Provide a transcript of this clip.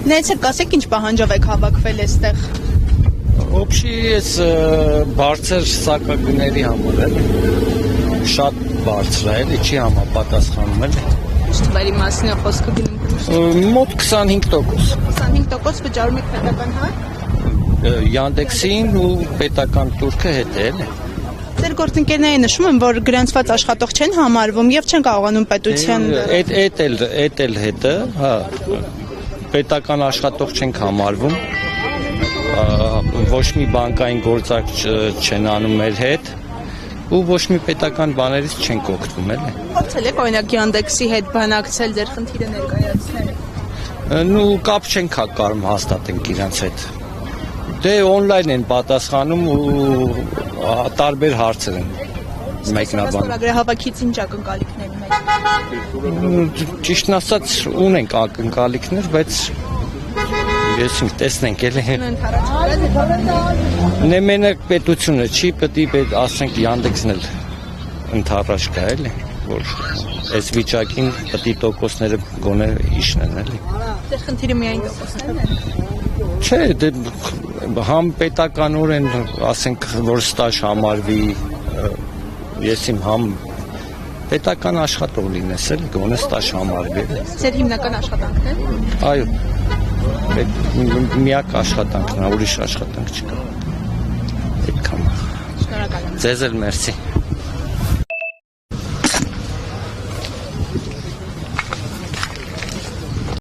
Ներեցեք, ասեք ինչ պահանջով եք հավաքվել այստեղ։ Օբշի ես բարձր սակագների համար էլ շատ բարձր է, չի համապատասխանում էլ։ Ինչ թվերի մասին է խոսքը գնում։ Մոտ 25%։ 25% վճարում եք պետական հայ։ Yandex-ին ու պետական турքը հետ է։ Ձեր գործընկերները նշում են, որ գրանցված աշխատող չեն համարվում եւ չեն կարողանում պետության։ Էդ էլ հետը, հա, պետական աշխատող չենք համարվում։ Ոչ մի բանկային գործարք չեն անում մեր հետ ու ոչ մի պետական բաներից չենք օգտվում էլի։ Փորձել եք օրինակ Yandex-ի հետ բանակցել ձեր խնդիրը ներկայացնել։ Նու կապ չենք կարող հաստատենք իրancs հետ։ Դե on-line են պատասխանում ու տարբեր հարցեր են մեկնաբանում։ Ստորագրահավաքից ինչ ակնկալիքներ ունեք։ Ճիշտն ասած ունենք ակնկալիքներ, բայց ես տեսնենք էլի։ Նե մենակ պետությունը չի, պետք է ասենք Yandex-ն էլ ընդառաջ գա էլի, որ այս վիճակին պետք է տոկոսները գոնե իշնեն էլի։ Ձեր խնդիրը միայն տոկոսներն են։ Չէ, դե համ պետականորեն ասենք որ ստաժ համարվի, ես իմ համ պետական աշխատող լինես էլի, գոնե ստաժ համարվի։ Ձեր հիմնական աշխատանքն է։ Այո։ Միակ աշխատանքն է, ուրիշ աշխատանք չկա։ Այդքան։ Շնորհակալ եմ։ Ձեզ էլ մերսի։